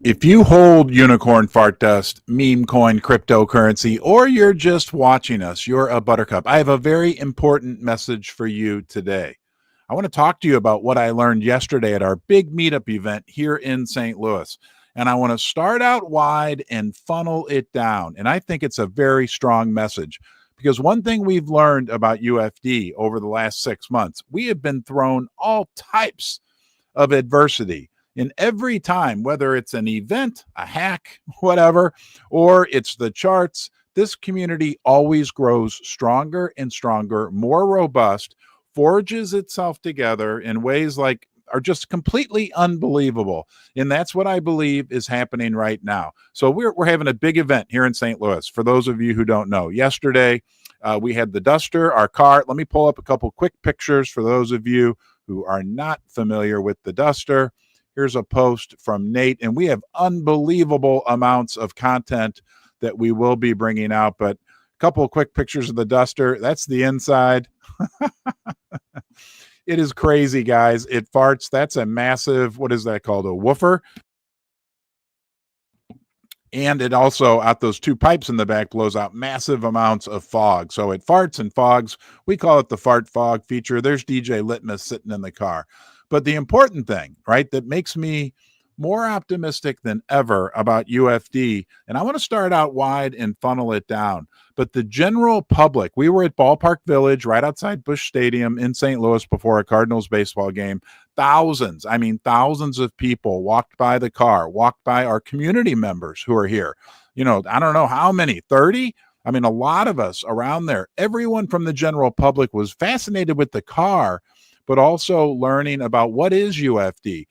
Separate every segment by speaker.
Speaker 1: If you hold unicorn fart dust, meme coin, cryptocurrency, or you're just watching us, you're a buttercup. I have a very important message for you today. I want to talk to you about what I learned yesterday at our big meetup event here in St. Louis. And I want to start out wide and funnel it down. And I think it's a very strong message because one thing we've learned about UFD over the last 6 months, we have been thrown all types of adversity. In every time, whether it's an event, a hack, whatever, or it's the charts, this community always grows stronger and stronger, more robust, forges itself together in ways like are just completely unbelievable. And that's what I believe is happening right now. So we're having a big event here in St. Louis. For those of you who don't know, yesterday we had the Duster, our car. Let me pull up a couple quick pictures for those of you who are not familiar with the Duster. Here's a post from Nate, and we have unbelievable amounts of content that we will be bringing out, but a couple of quick pictures of the Duster. That's the inside. It is crazy, guys. It farts. That's a massive, what is that called? A woofer. And it also, out those two pipes in the back, blows out massive amounts of fog. So it farts and fogs. We call it the fart fog feature. There's DJ Litmus sitting in the car. But the important thing, right, that makes me more optimistic than ever about UFD, and I want to start out wide and funnel it down, but the general public, we were at Ballpark Village right outside Busch Stadium in St. Louis before a Cardinals baseball game. Thousands, I mean, thousands of people walked by the car, walked by our community members who are here. You know, I don't know how many, 30? I mean, a lot of us around there. Everyone from the general public was fascinated with the car, but also learning about what is UFD.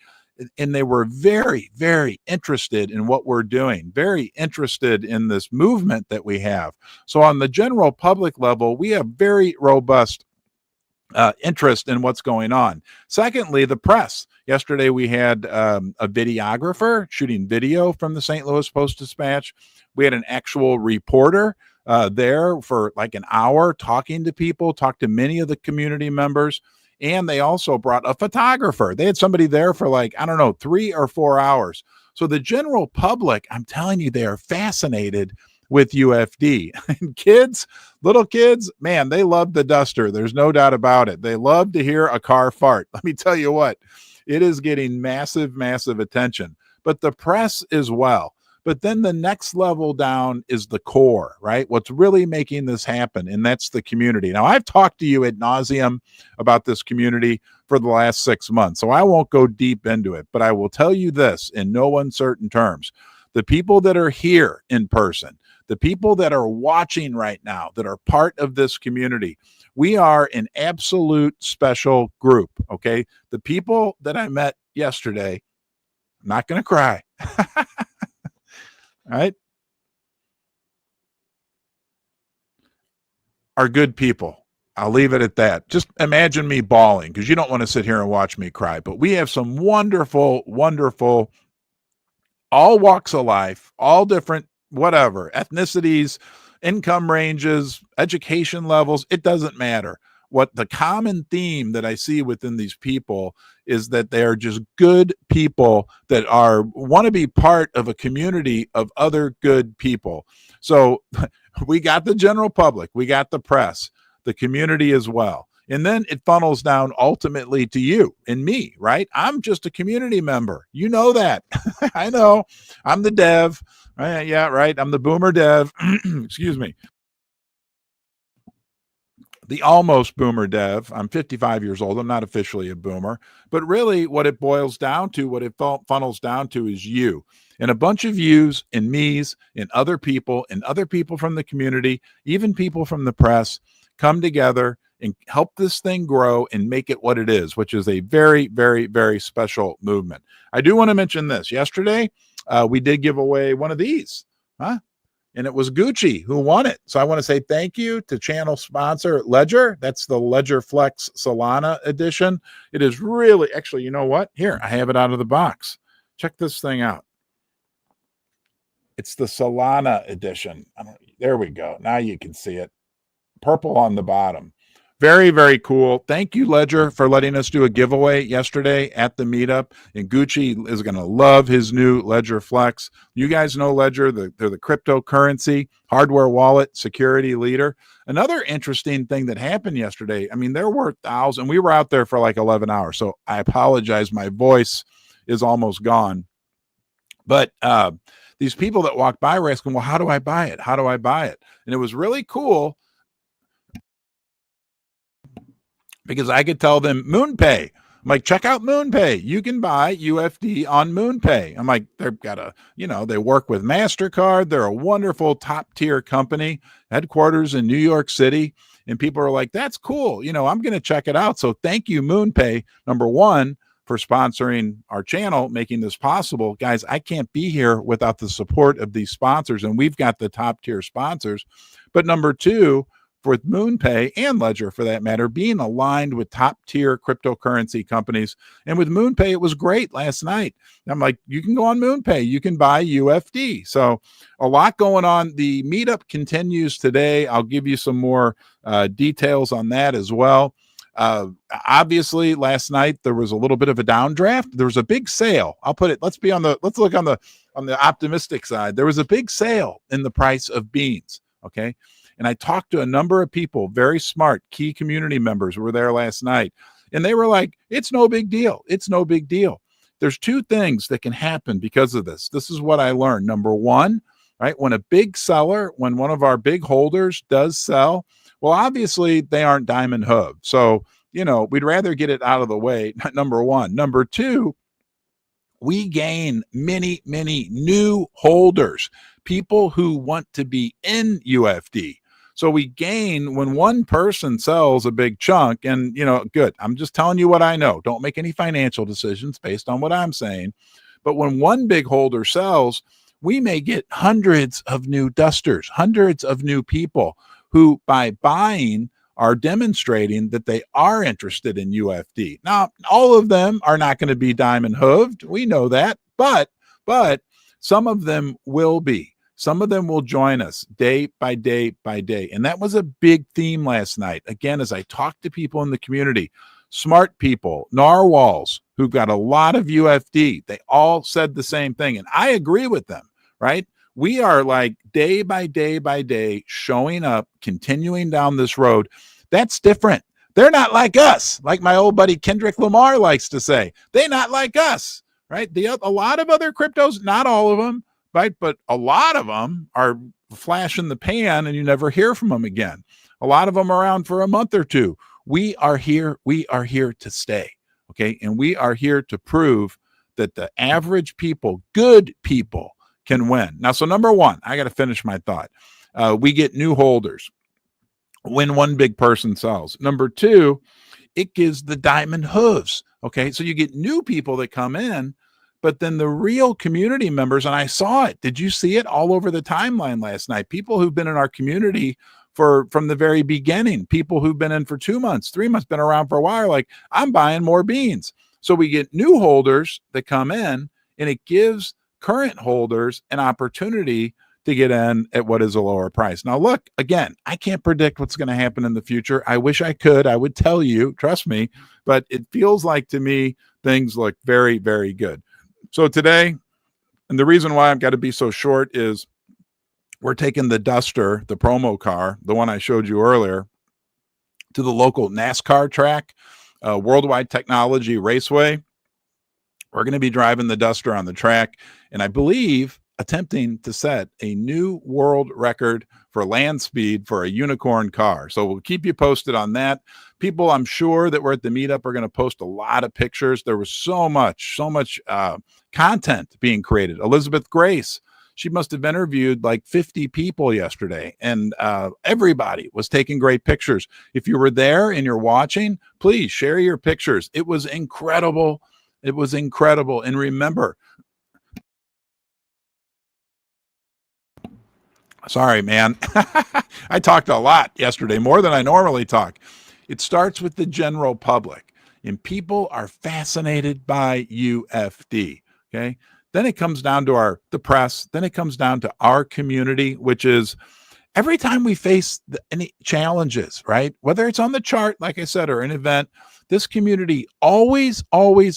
Speaker 1: And they were very, very interested in what we're doing, very interested in this movement that we have. So on the general public level, we have very robust interest in what's going on. Secondly, the press. Yesterday, we had a videographer shooting video from the St. Louis Post-Dispatch. We had an actual reporter there for like an hour talking to people, talked to many of the community members. And they also brought a photographer. They had somebody there for like, I don't know, 3 or 4 hours. So the general public, I'm telling you, they are fascinated with UFD. And kids, little kids, man, they love the Duster. There's no doubt about it. They love to hear a car fart. Let me tell you what, it is getting massive, massive attention. But the press as well. But then the next level down is the core, right? What's really making this happen, and that's the community. Now, I've talked to you ad nauseum about this community for the last 6 months, so I won't go deep into it, but I will tell you this in no uncertain terms. The people that are here in person, the people that are watching right now, that are part of this community, we are an absolute special group, okay? The people that I met yesterday, I'm not going to cry. Right, are good people. I'll leave it at that. Just imagine me bawling because you don't want to sit here and watch me cry. But we have some wonderful, wonderful, all walks of life, all different, whatever, ethnicities, income ranges, education levels. It doesn't matter. What the common theme that I see within these people is that they are just good people that want to be part of a community of other good people. So we got the general public, we got the press, the community as well. And then it funnels down ultimately to you and me, right? I'm just a community member. You know that. I know. I'm the dev. Yeah, right. I'm the boomer dev. Excuse me. The almost boomer dev. I'm 55 years old. I'm not officially a boomer, but really what it boils down to, what it funnels down to is you and a bunch of yous and me's and other people from the community, even people from the press come together and help this thing grow and make it what it is, which is a very, very, very special movement. I do want to mention this. Yesterday, we did give away one of these, and it was Gucci who won it. So I want to say thank you to channel sponsor Ledger. That's the Ledger Flex Solana edition. It is really, actually, you know what? Here, I have it out of the box. Check this thing out. It's the Solana edition. There we go. Now you can see it. Purple on the bottom. Very, very cool. Thank you, Ledger, for letting us do a giveaway yesterday at the meetup. And Gucci is going to love his new Ledger Flex. You guys know Ledger, they're the cryptocurrency, hardware wallet, security leader. Another interesting thing that happened yesterday, I mean, there were thousands. We were out there for like 11 hours. So I apologize. My voice is almost gone. But these people that walked by were asking, well, how do I buy it? How do I buy it? And it was really cool because I could tell them MoonPay. I'm like, check out MoonPay. You can buy UFD on MoonPay. I'm like, they've got they work with MasterCard. They're a wonderful top tier company, headquarters in New York City. And people are like, that's cool. I'm going to check it out. So thank you, MoonPay, number one, for sponsoring our channel, making this possible. Guys, I can't be here without the support of these sponsors. And we've got the top tier sponsors. But number two, with MoonPay and Ledger, for that matter, being aligned with top tier cryptocurrency companies. And with MoonPay, it was great last night. I'm like, you can go on MoonPay, you can buy UFD. So a lot going on. The meetup continues today. I'll give you some more details on that as well. Obviously, last night there was a little bit of a downdraft. There was a big sale. Let's look on the optimistic side. There was a big sale in the price of beans. Okay. And I talked to a number of people, very smart, key community members who were there last night. And they were like, it's no big deal. It's no big deal. There's two things that can happen because of this. This is what I learned. Number one, right? When a big seller, when one of our big holders does sell, well, obviously they aren't diamond hoof. So, we'd rather get it out of the way. Number one. Number two, we gain many, many new holders, people who want to be in UFD. So we gain when one person sells a big chunk, and good. I'm just telling you what I know. Don't make any financial decisions based on what I'm saying. But when one big holder sells, we may get hundreds of new dusters, hundreds of new people who, by buying, are demonstrating that they are interested in UFD. Now, all of them are not going to be diamond hooved. We know that, but some of them will be. Some of them will join us day by day by day. And that was a big theme last night. Again, as I talked to people in the community, smart people, narwhals who got a lot of UFD, they all said the same thing. And I agree with them, right? We are like day by day by day showing up, continuing down this road. That's different. They're not like us, like my old buddy Kendrick Lamar likes to say. They're not like us, right? A lot of other cryptos, not all of them, right? But a lot of them are flash in the pan and you never hear from them again. A lot of them are around for a month or two. We are here. We are here to stay. Okay. And we are here to prove that the average people, good people, can win. Now, so number one, I got to finish my thought. We get new holders when one big person sells. Number two, it gives the diamond hooves. Okay. So you get new people that come in, but then the real community members, and I saw it. Did you see it all over the timeline last night? People who've been in our community from the very beginning, people who've been in for 2 months, 3 months, been around for a while, like, I'm buying more beans. So we get new holders that come in, and it gives current holders an opportunity to get in at what is a lower price. Now, look, again, I can't predict what's going to happen in the future. I wish I could. I would tell you, trust me, but it feels like to me things look very, very good. So today, and the reason why I've got to be so short is we're taking the Duster, the promo car, the one I showed you earlier, to the local NASCAR track, Worldwide Technology Raceway. We're going to be driving the Duster on the track, and I believe attempting to set a new world record for land speed for a unicorn car. So we'll keep you posted on that. People, I'm sure that we're at the meetup are going to post a lot of pictures. There was so much content being created. Elizabeth Grace, she must have interviewed like 50 people yesterday, and everybody was taking great pictures. If you were there and you're watching, please share your pictures. It was incredible. It was incredible. And remember, sorry, man. I talked a lot yesterday, more than I normally talk. It starts with the general public, and people are fascinated by UFD. Okay. Then it comes down to the press. Then it comes down to our community, which is every time we face any challenges, right? Whether it's on the chart, like I said, or an event, this community always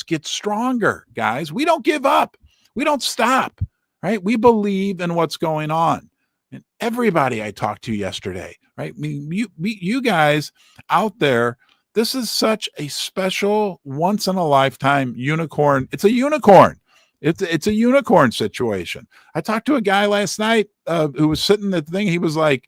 Speaker 1: gets stronger, guys. We don't give up. We don't stop, right? We believe in what's going on. And everybody I talked to yesterday, right? I mean, you guys out there, this is such a special, once in a lifetime unicorn. It's a unicorn. It's a unicorn situation. I talked to a guy last night who was sitting at the thing. He was like,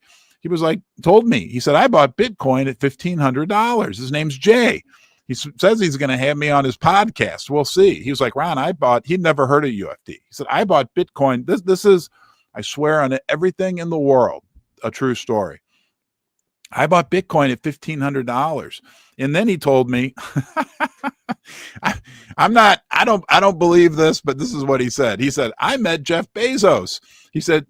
Speaker 1: told me, he said, I bought Bitcoin at $1,500. His name's Jay. He says he's going to have me on his podcast. We'll see. He was like, Ron, he'd never heard of UFD. He said, I bought Bitcoin. This is, I swear on everything in the world, a true story. I bought Bitcoin at $1,500. And then he told me, I don't believe this, but this is what he said. He said, I met Jeff Bezos. He said,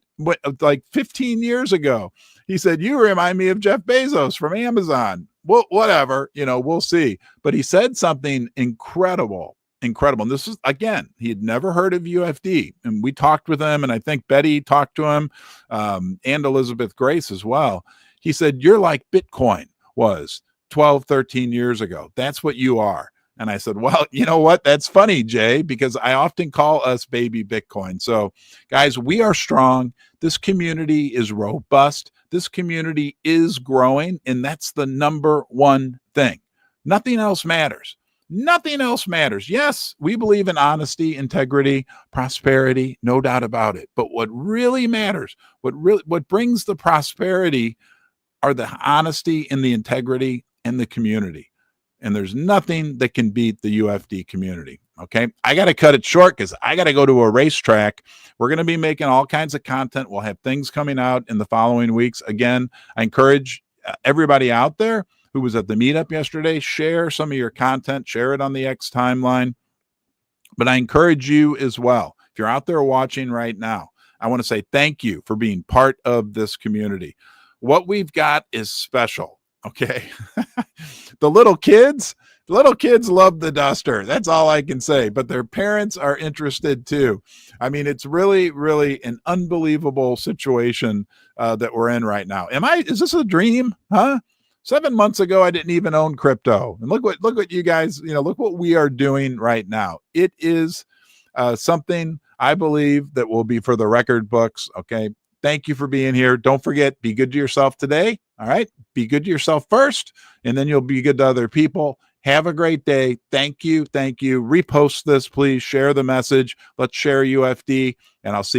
Speaker 1: like 15 years ago. He said, you remind me of Jeff Bezos from Amazon. Well, whatever, we'll see. But he said something incredible. And this is, again, he had never heard of UFD. And we talked with him, and I think Betty talked to him, and Elizabeth Grace as well. He said, you're like Bitcoin was 12, 13 years ago. That's what you are. And I said, well, you know what? That's funny, Jay, because I often call us baby Bitcoin. So, guys, we are strong. This community is robust. This community is growing, and that's the number one thing. Nothing else matters. Nothing else matters. Yes, we believe in honesty, integrity, prosperity, no doubt about it. But what really matters, what brings the prosperity are the honesty and the integrity and the community. And there's nothing that can beat the UFD community. Okay. I got to cut it short because I got to go to a racetrack. We're going to be making all kinds of content. We'll have things coming out in the following weeks. Again, I encourage everybody out there who was at the meetup yesterday, share some of your content, share it on the X timeline. But I encourage you as well. If you're out there watching right now, I want to say thank you for being part of this community. What we've got is special. Okay. The little kids love the duster. That's all I can say, but their parents are interested too. I mean, it's really, really an unbelievable situation that we're in right now. Is this a dream? Huh? 7 months ago, I didn't even own crypto. And look what you guys, look what we are doing right now. It is something I believe that will be for the record books. Okay. Thank you for being here. Don't forget, be good to yourself today. All right. Be good to yourself first, and then you'll be good to other people. Have a great day. Thank you. Thank you. Repost this, please. Share the message. Let's share UFD, and I'll see